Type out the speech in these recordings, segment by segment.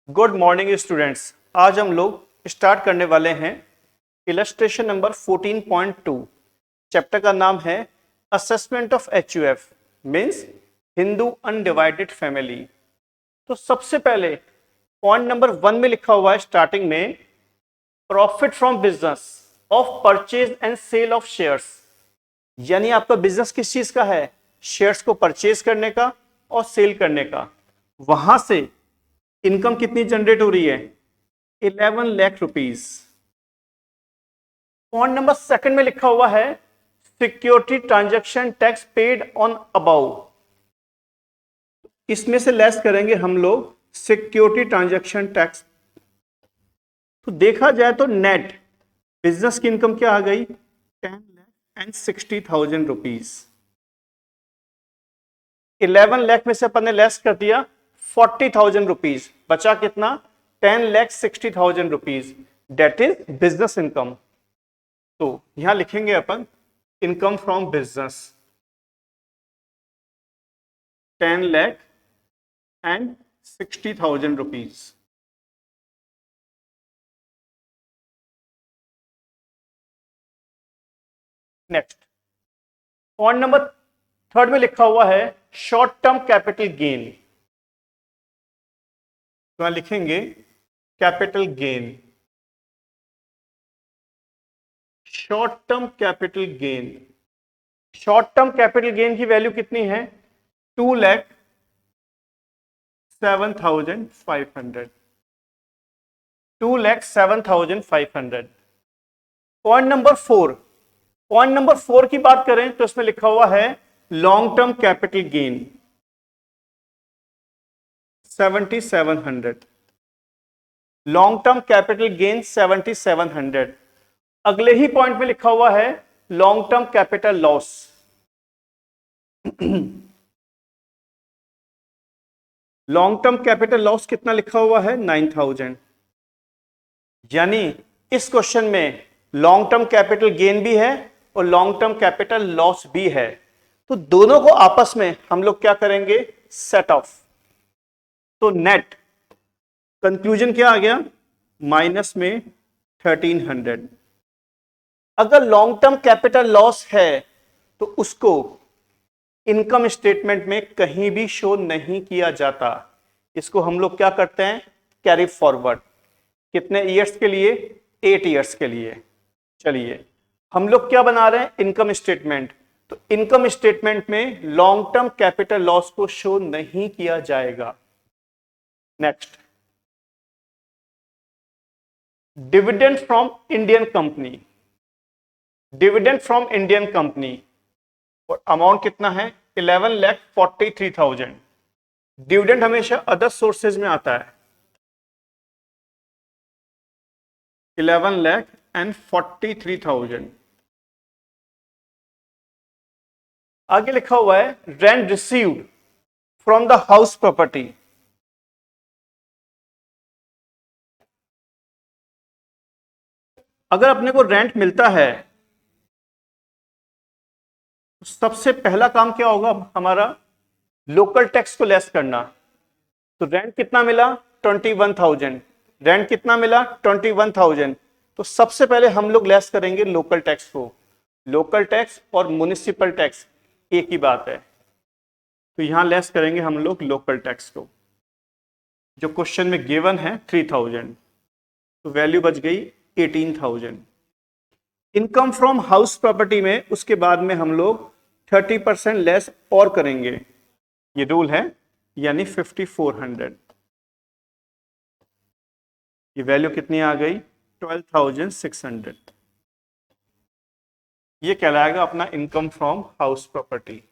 Good morning students. आज हम लोग स्टार्ट करने वाले हैं इलस्ट्रेशन नंबर 14.2। चैप्टर का नाम है assessment of HUF means Hindu undivided family. तो सबसे पहले पॉइंट नंबर 1 में लिखा हुआ है स्टार्टिंग में profit from business of purchase and sale of shares, यानी आपका बिजनेस किस चीज का है? शेयर्स को परचेज करने का और सेल करने का। वहां से इनकम कितनी जनरेट हो रही है? 11 लाख रुपीस। पॉइंट नंबर 2 में लिखा हुआ है security transaction tax paid on above. इसमें से लेस करेंगे हम लोग सिक्योरिटी ट्रांजैक्शन टैक्स। तो देखा जाए तो नेट बिजनेस की इनकम क्या आ गई? 10,60,000 रुपीज। 11 लाख में से अपन ने लेस कर दिया 40,000 रुपीज, बचा कितना? 10,60,000 rupees. That is business income. तो यहां लिखेंगे अपन income from business 10,60,000 rupees. Next point number 3 में लिखा हुआ है शॉर्ट टर्म कैपिटल गेन। तो लिखेंगे capital gain, short term capital gain. Short term capital gain की वैल्यू कितनी है? 2,07,500। 2,07,500। पॉइंट नंबर 4 की बात करें तो इसमें लिखा हुआ है long term capital gain 7,700। Long term capital gain 7,700। अगले ही पॉइंट में लिखा हुआ है long term capital loss. Long term capital loss कितना लिखा हुआ है? 9,000। यानी इस क्वेश्चन में लॉन्ग टर्म कैपिटल गेन भी है और लॉन्ग टर्म कैपिटल लॉस भी है। तो दोनों को आपस में हम लोग क्या करेंगे? Set of. तो नेट कंक्लूजन क्या आ गया? माइनस में 1,300। अगर लॉन्ग टर्म कैपिटल लॉस है तो उसको इनकम स्टेटमेंट में कहीं भी शो नहीं किया जाता। इसको हम लोग क्या करते हैं? Carry forward. कितने ईयर्स के लिए? 8 ईयर्स के लिए। चलिए हम लोग क्या बना रहे हैं? Income statement. तो इनकम स्टेटमेंट में लॉन्ग टर्म कैपिटल लॉस को शो नहीं किया जाएगा। Next dividend from Indian company. Dividend from Indian company और अमाउंट कितना है? 11,43,000। डिविडेंड हमेशा अदर सोर्सेज में आता है। 11,43,000। आगे लिखा हुआ है rent received from the house property. अगर अपने को रेंट मिलता है तो सबसे पहला काम क्या होगा हमारा? लोकल टैक्स को लेस करना। तो रेंट कितना मिला? 21,000। रेंट कितना मिला? 21,000। तो सबसे पहले हम लोग लेस करेंगे लोकल टैक्स को। लोकल टैक्स और म्युनिसिपल टैक्स एक ही बात है, तो यहां लेस करेंगे हम लोग लोकल टैक्स को। जो क्वेश्चन में गिवन है 3,000, तो वैल्यू बच गई 18,000। इनकम फ्रॉम हाउस प्रॉपर्टी में उसके बाद में हम लोग 30% लेस और करेंगे, ये रूल है, यानी 5,400। ये वैल्यू कितनी आ गई? 12,600। ये कहलाएगा अपना income from house property.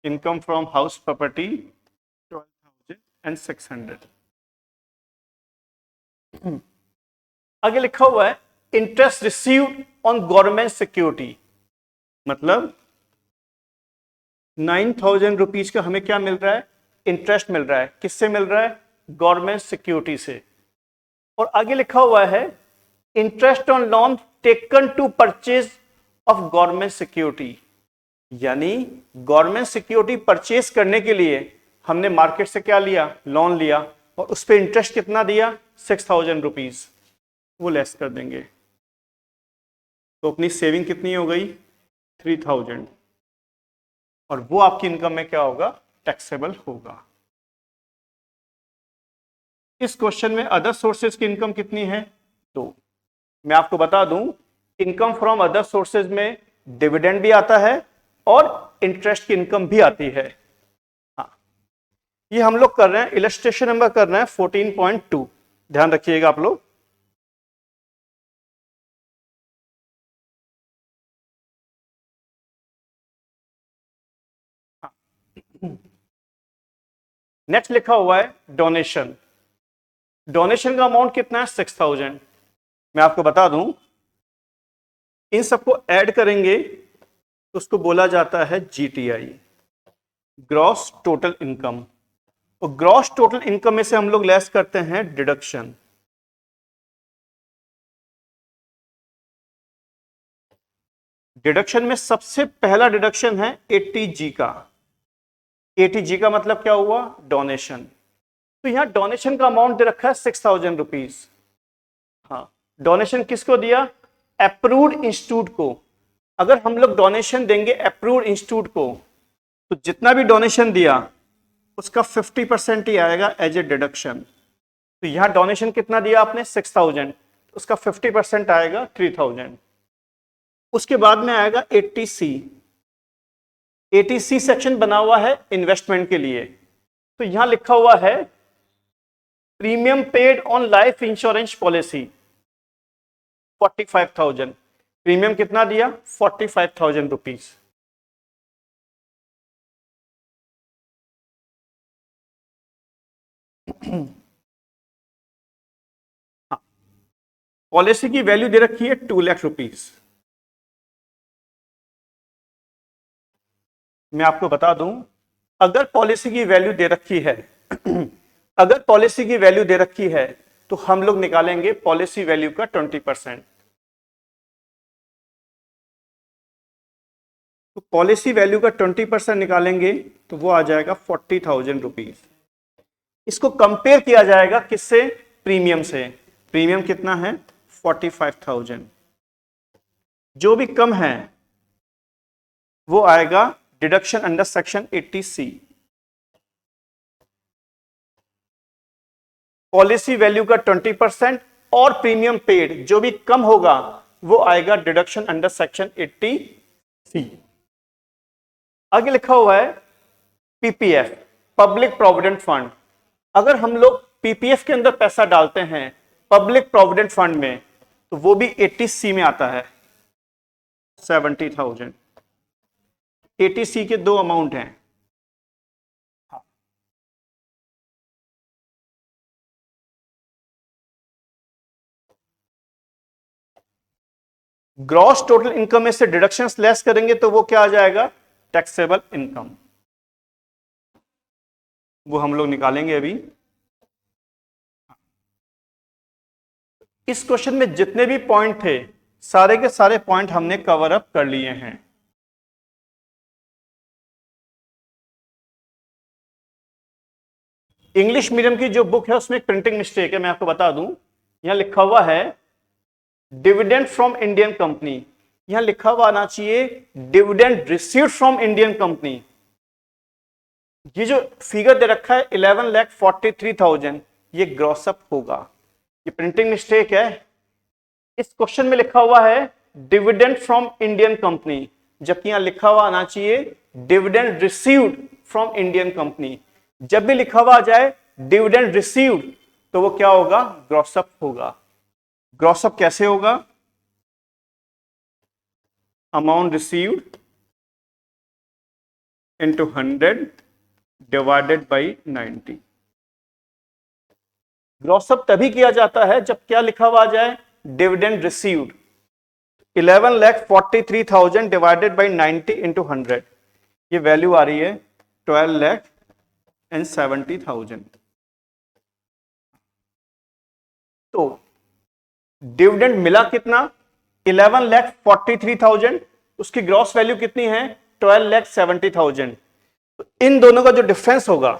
Income from house property 12,600। आगे लिखा हुआ है interest received on government security. मतलब 9,000 रुपीज का हमें क्या मिल रहा है? इंटरेस्ट मिल रहा है। किससे मिल रहा है? गवर्नमेंट सिक्योरिटी से। और आगे लिखा हुआ है interest on loan taken to purchase of government security, यानी गवर्नमेंट सिक्योरिटी परचेज करने के लिए हमने मार्केट से क्या लिया, लोन लिया, और उस पर इंटरेस्ट कितना दिया, 6,000 रुपीज, वो लेस कर देंगे। तो अपनी सेविंग कितनी हो गई, 3,000, और वो आपकी इनकम में क्या होगा, टैक्सेबल होगा। इस क्वेश्चन में अदर सोर्सेज की इनकम कितनी है, तो मैं आपको बता दूं, इनकम फ्रॉम अदर सोर्सेज में डिविडेंड भी आता है और इंटरेस्ट की इनकम भी आती है। हाँ, ये हम लोग कर रहे हैं, इलस्ट्रेशन नंबर कर रहे हैं 14.2, ध्यान रखिएगा आप लोग। नेक्स्ट लिखा हुआ है डोनेशन। डोनेशन का अमाउंट कितना है, 6,000। मैं आपको बता दूं, इन सबको ऐड करेंगे तो उसको बोला जाता है जीटीआई, ग्रॉस टोटल इनकम। और ग्रॉस टोटल इनकम में से हम लोग लेस करते हैं डिडक्शन। डिडक्शन में सबसे पहला डिडक्शन है 80G का। 80G का मतलब क्या हुआ, डोनेशन। तो यहां डोनेशन का अमाउंट दे रखा है 6,000 रुपीज। हाँ, डोनेशन किसको दिया, अप्रूव्ड इंस्टीट्यूट को। अगर हम लोग डोनेशन देंगे अप्रूव्ड इंस्टीट्यूट को, तो जितना भी डोनेशन दिया उसका 50% ही आएगा एज ए डिडक्शन। तो यहां डोनेशन कितना दिया आपने, 6,000, उसका 50% आएगा 3,000। उसके बाद में आएगा 80C। 80C सेक्शन बना हुआ है इन्वेस्टमेंट के लिए। तो यहां लिखा हुआ है premium paid on life insurance policy 45,000। Premium कितना दिया, 45,000 रुपीज। हाँ, पॉलिसी की वैल्यू दे रखी है 2 लाख रुपीज। मैं आपको बता दूं, अगर पॉलिसी की वैल्यू दे रखी है अगर पॉलिसी की वैल्यू दे रखी है तो हम लोग निकालेंगे पॉलिसी वैल्यू का 20%। तो पॉलिसी वैल्यू का 20% निकालेंगे तो वो आ जाएगा 40,000 रुपीज। इसको कंपेयर किया जाएगा किससे, प्रीमियम से। प्रीमियम कितना है, 45,000। जो भी कम है वो आएगा deduction under section 80C। Policy value का 20% और प्रीमियम पेड जो भी कम होगा वो आएगा डिडक्शन अंडर सेक्शन 80C। आगे लिखा हुआ है पीपीएफ, पब्लिक प्रोविडेंट फंड। अगर हम लोग पीपीएफ के अंदर पैसा डालते हैं पब्लिक प्रोविडेंट फंड में, तो वो भी 80C में आता है, 70,000। 80C के दो अमाउंट हैं। ग्रॉस टोटल इनकम में से डिडक्शंस लेस करेंगे तो वो क्या आ जाएगा, टैक्सेबल इनकम। वो हम लोग निकालेंगे अभी। इस क्वेश्चन में जितने भी पॉइंट थे सारे के सारे पॉइंट हमने कवर अप कर लिए हैं। इंग्लिश मीडियम की जो बुक है उसमें एक प्रिंटिंग मिस्टेक है, मैं आपको बता दूं। यहां लिखा हुआ है डिविडेंड फ्रॉम इंडियन कंपनी, यहां लिखा हुआ आना चाहिए dividend received from Indian company. ये जो फिगर दे रखा है 11,43,000, ये ग्रॉसअप होगा, ये प्रिंटिंग मिस्टेक है। इस क्वेश्चन में लिखा हुआ है डिविडेंड फ्रॉम इंडियन कंपनी, जबकि यहां लिखा हुआ आना चाहिए dividend received from Indian company. जब भी लिखा हुआ आ जाए डिविडेंड रिसीव्ड तो वो क्या होगा, ग्रॉसअप होगा। ग्रॉसअप कैसे होगा, amount received into 100 divided by 90। ग्रॉसअप तभी किया जाता है जब क्या लिखा हुआ आ जाए, dividend received. 11,43,000 divided by 90 into 100, ये वैल्यू आ रही है 12,70,000। तो डिविडेंड मिला कितना, 11,43,000, उसकी ग्रॉस वैल्यू कितनी है, 12,70,000। तो इन दोनों का जो डिफरेंस होगा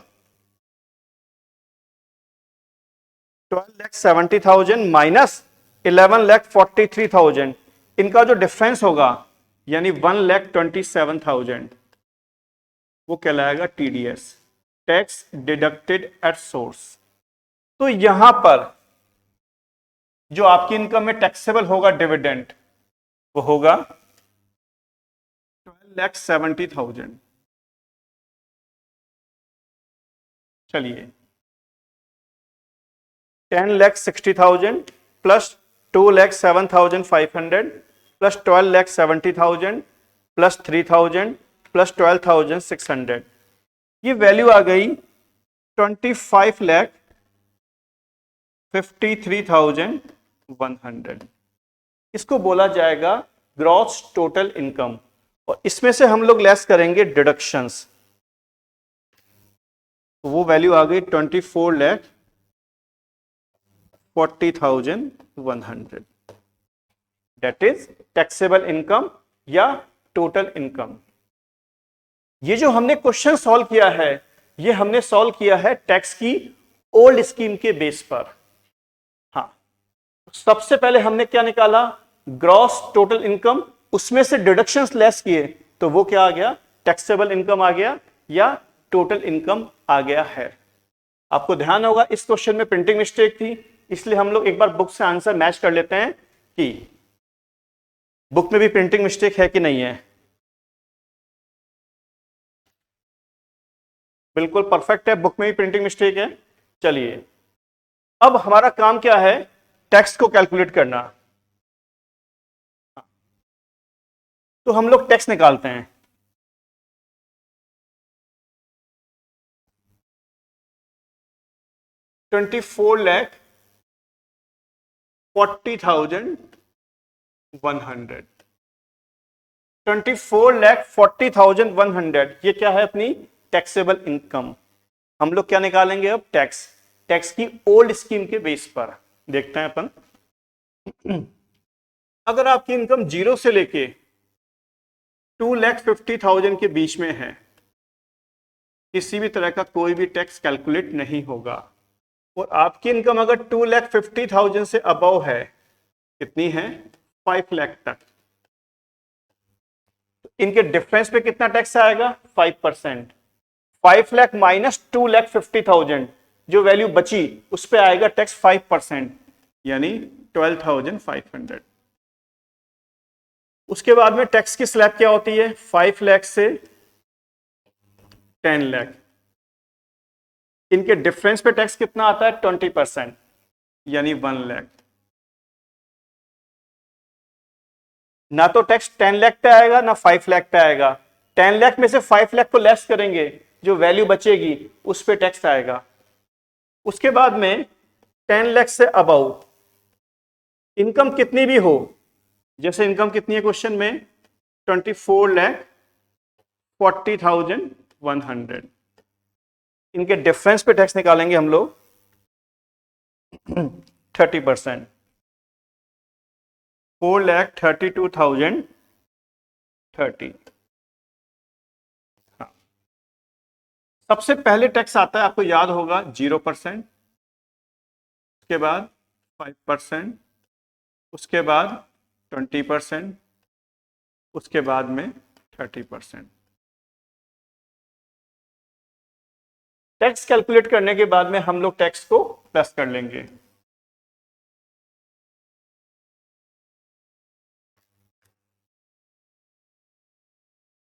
12,70,000 माइनस 11,43,000, इनका जो डिफरेंस होगा यानी 1,27,000, वो कहलाएगा TDS, tax deducted at source. तो यहां पर जो आपकी इनकम में टैक्सेबल होगा डिविडेंड वो होगा 12,70,000। चलिए 10,60,000 प्लस 2,07,500 प्लस 12,70,000 प्लस 3,000 प्लस 12,600, ये वैल्यू आ गई 25,53,100। इसको बोला जाएगा ग्रॉस टोटल इनकम, और इसमें से हम लोग लेस करेंगे डिडक्शंस, तो वो वैल्यू आ गई 24,40,100। दैट इज टैक्सेबल इनकम या टोटल इनकम। ये जो हमने क्वेश्चन सॉल्व किया है, ये हमने सॉल्व किया है टैक्स की ओल्ड स्कीम के बेस पर। हाँ, सबसे पहले हमने क्या निकाला, ग्रॉस टोटल इनकम, उसमें से डिडक्शंस लेस किए, तो वो क्या आ गया, टैक्सेबल इनकम आ गया या टोटल इनकम आ गया है। आपको ध्यान होगा इस क्वेश्चन में प्रिंटिंग मिस्टेक थी, इसलिए हम लोग एक बार बुक से आंसर मैच कर लेते हैं कि बुक में भी प्रिंटिंग मिस्टेक है कि नहीं है। बिल्कुल परफेक्ट है, बुक में भी प्रिंटिंग मिस्टेक है। चलिए अब हमारा काम क्या है, टैक्स को कैलकुलेट करना। तो हम लोग टैक्स निकालते हैं। $24,40,100, 24,40,100, ये क्या है, अपनी टैक्सेबल इनकम। हम लोग क्या निकालेंगे अब, टैक्स, टैक्स की ओल्ड स्कीम के बेस पर। देखते हैं अपन, अगर आपकी इनकम 0 से लेके 2,50,000 के बीच में है, किसी भी तरह का कोई भी टैक्स कैलकुलेट नहीं होगा। और आपकी इनकम अगर 2,50,000 से अबव है, कितनी है, 5 लाख तक, इनके डिफरेंस पे कितना टैक्स आएगा, 5%। 5 लाख माइनस 2,50,000, जो वैल्यू बची उस पे आएगा टैक्स 5%, यानी 12,500। उसके बाद में टैक्स की स्लैब क्या होती है, 5 लाख से 10 लाख, इनके डिफरेंस पे टैक्स कितना आता है, 20%, यानी 1 लाख। ना तो टैक्स 10 लाख पे आएगा ना 5 लाख पे आएगा। 10 लाख में से 5 लाख को लेस करेंगे, जो वैल्यू बचेगी उस पे टैक्स आएगा। उसके बाद में 10 लाख से अबव इनकम कितनी भी हो, जैसे इनकम कितनी है क्वेश्चन में, 24,40,100, इनके डिफरेंस पे टैक्स निकालेंगे हम लोग 30%, 4,32,030। हाँ, सबसे पहले टैक्स आता है, आपको याद होगा, 0%, उसके बाद 5%, उसके बाद 20%, उसके बाद में 30%। टैक्स कैलकुलेट करने के बाद में हम लोग टैक्स को प्लस कर लेंगे।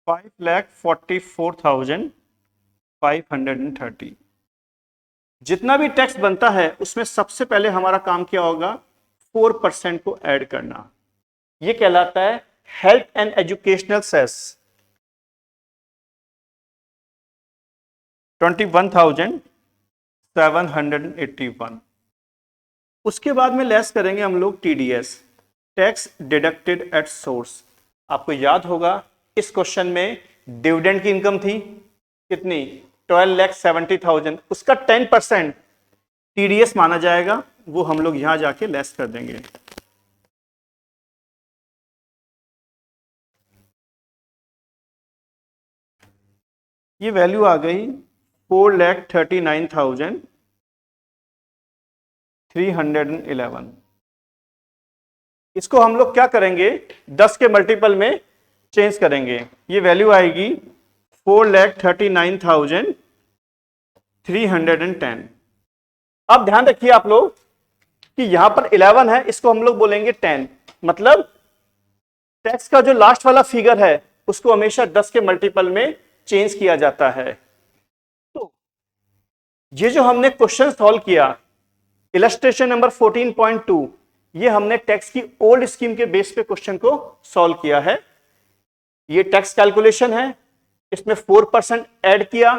$5,44,530। जितना भी टैक्स बनता है उसमें सबसे पहले हमारा काम क्या होगा, 4% को ऐड करना। ये कहलाता है हेल्थ एंड एजुकेशनल सेस। 21,781। उसके बाद में लेस करेंगे हम लोग TDS, tax deducted at source. आपको याद होगा इस क्वेश्चन में डिविडेंड की इनकम थी कितनी, 12,70,000, उसका 10% टीडीएस माना जाएगा, वो हम लोग यहां जाके लेस कर देंगे। ये वैल्यू आ गई 4,39,311। इसको हम लोग क्या करेंगे, 10 के मल्टीपल में चेंज करेंगे। ये वैल्यू आएगी 4,39,310। अब ध्यान रखिए आप लोग कि यहां पर 11 है, इसको हम लोग बोलेंगे 10। मतलब टैक्स का जो लास्ट वाला फिगर है उसको हमेशा 10 के मल्टीपल में चेंज किया जाता है। तो ये जो हमने क्वेश्चन सॉल्व किया इलस्ट्रेशन नंबर 14.2, ये हमने टैक्स की ओल्ड स्कीम के बेस पे क्वेश्चन को सॉल्व किया है। ये टैक्स कैलकुलेशन है, इसमें 4% ऐड किया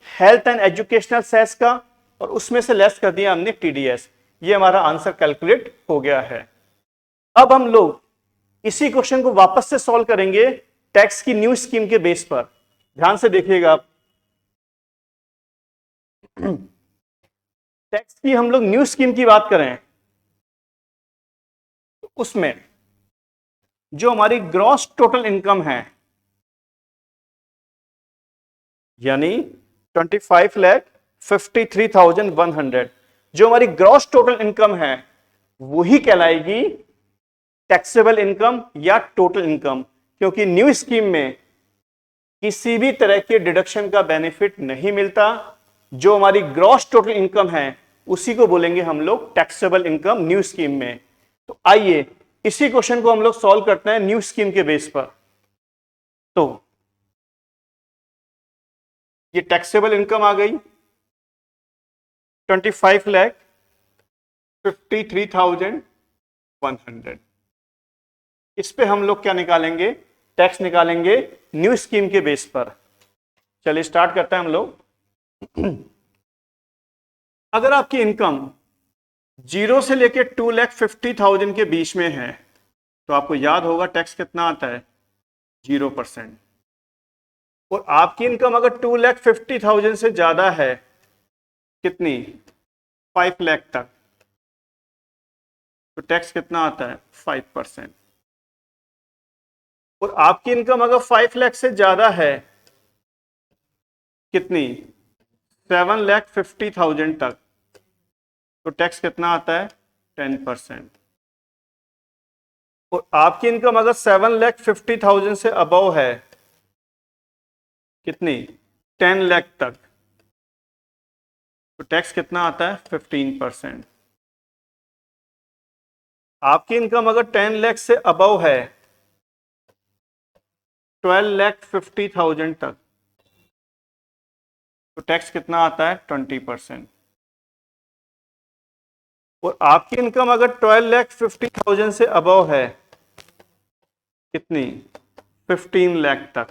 हेल्थ एंड एजुकेशनल सेस का, और उसमें से लेस कर दिया हमने टीडीएस। ये हमारा आंसर कैलकुलेट हो गया है। अब हम लोग इसी क्वेश्चन को वापस से सॉल्व करेंगे टैक्स की न्यू स्कीम के बेस पर। ध्यान से देखिएगा आप। टैक्स की हम लोग न्यू स्कीम की बात करें तो उसमें जो हमारी ग्रॉस टोटल इनकम है, यानी 25,53,100, जो हमारी ग्रॉस टोटल इनकम है वही कहलाएगी टैक्सेबल इनकम या टोटल इनकम, क्योंकि न्यू स्कीम में किसी भी तरह के डिडक्शन का बेनिफिट नहीं मिलता। जो हमारी ग्रॉस टोटल इनकम है उसी को बोलेंगे हम लोग टैक्सेबल इनकम न्यू स्कीम में। तो आइए इसी क्वेश्चन को हम लोग सॉल्व करते हैं न्यू स्कीम के बेस पर। तो ये टैक्सेबल इनकम आ गई 25,53,100। इस पे हम लोग क्या निकालेंगे, टैक्स निकालेंगे न्यू स्कीम के बेस पर। चलिए स्टार्ट करते हैं हम लोग। अगर आपकी इनकम 0 से लेके 2,50,000 के बीच में है तो आपको याद होगा टैक्स कितना आता है, 0%। और आपकी इनकम अगर 2,50,000 से ज्यादा है, कितनी, 5 लाख तक, तो टैक्स कितना आता है, 5%। और आपकी इनकम अगर 5 लाख से ज्यादा है, कितनी, 7,50,000 तक, तो टैक्स कितना आता है, 10%। और आपकी इनकम अगर 7,50,000 से अबव है, कितनी, 10 लाख तक, तो टैक्स कितना आता है, 15%। आपकी इनकम अगर 10 लाख से अबव है, 12,50,000 तक, तो टैक्स कितना आता है, 20%। और आपकी इनकम अगर 12,50,000 से अबव है, कितनी, 15 लाख तक,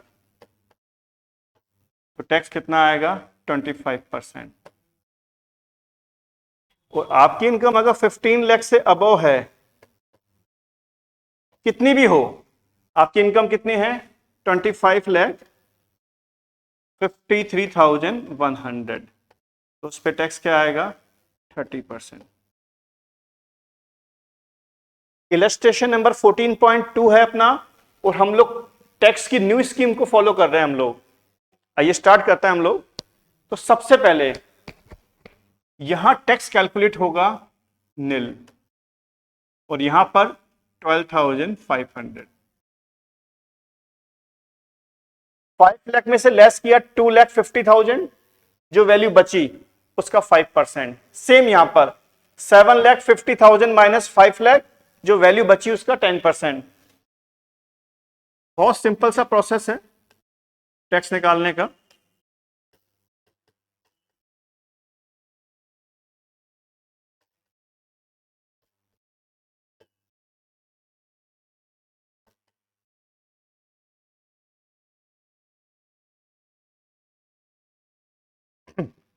तो टैक्स कितना आएगा, 25%। और आपकी इनकम अगर 15 लाख से अबव है, कितनी भी हो, आपकी इनकम कितनी है, 25,53,100, तो उस पर टैक्स क्या आएगा, 30%। इलस्ट्रेशन नंबर 14.2 है अपना, और हम लोग टैक्स की न्यू स्कीम को फॉलो कर रहे हैं हम लोग। आइए स्टार्ट करते हैं हम लोग। तो सबसे पहले यहां टैक्स कैलकुलेट होगा नील, और यहां पर 12,500। 5 लाख में से लेस किया 2,50,000, जो वैल्यू बची उसका 5%। सेम यहां पर 7,50,000 माइनस 5 लाख, जो वैल्यू बची उसका 10%। बहुत सिंपल सा प्रोसेस है टैक्स निकालने का।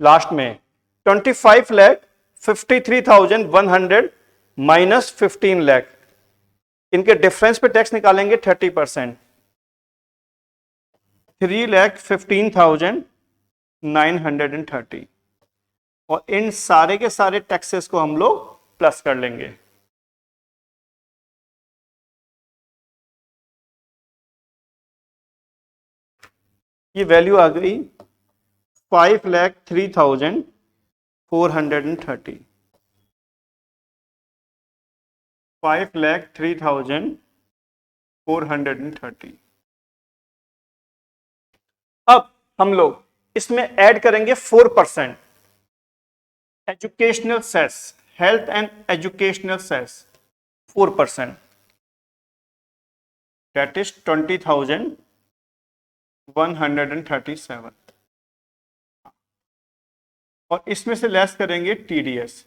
लास्ट में 25,53,100 माइनस 15 लाख, इनके डिफरेंस पे टैक्स निकालेंगे 30%। 3,15,930, और इन सारे के सारे टैक्सेस को हम लोग प्लस कर लेंगे। ये वैल्यू आ गई 5,03,430 5,03,430। अब हम लोग इसमें ऐड करेंगे 4% educational cess, health and educational cess 4%, that is 20,137। और इसमें से लेस करेंगे टीडीएस।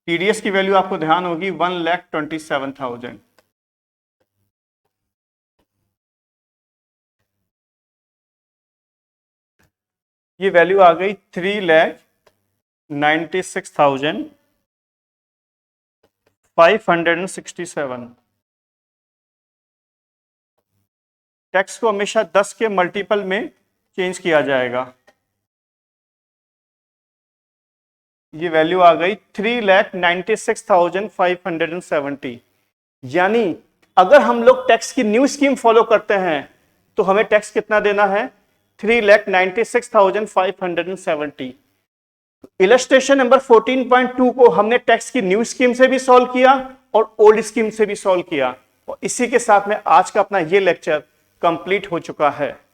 टीडीएस की वैल्यू आपको ध्यान होगी 1,27,000। ये वैल्यू आ गई 3,96,567। टैक्स को हमेशा 10 के मल्टीपल में चेंज किया जाएगा। ये वैल्यू आ गई 3,96,570। यानी अगर हम लोग टैक्स की न्यू स्कीम फॉलो करते हैं तो हमें टैक्स कितना देना है? 3,96,570। इलस्ट्रेशन नंबर 14.2 को हमने टैक्स की न्यू स्कीम से भी सॉल्व किया और ओल्ड स्कीम से भी सॉल्व किया, और इसी के साथ में आज का अपना ये लेक्चर कंप्लीट हो चुका है।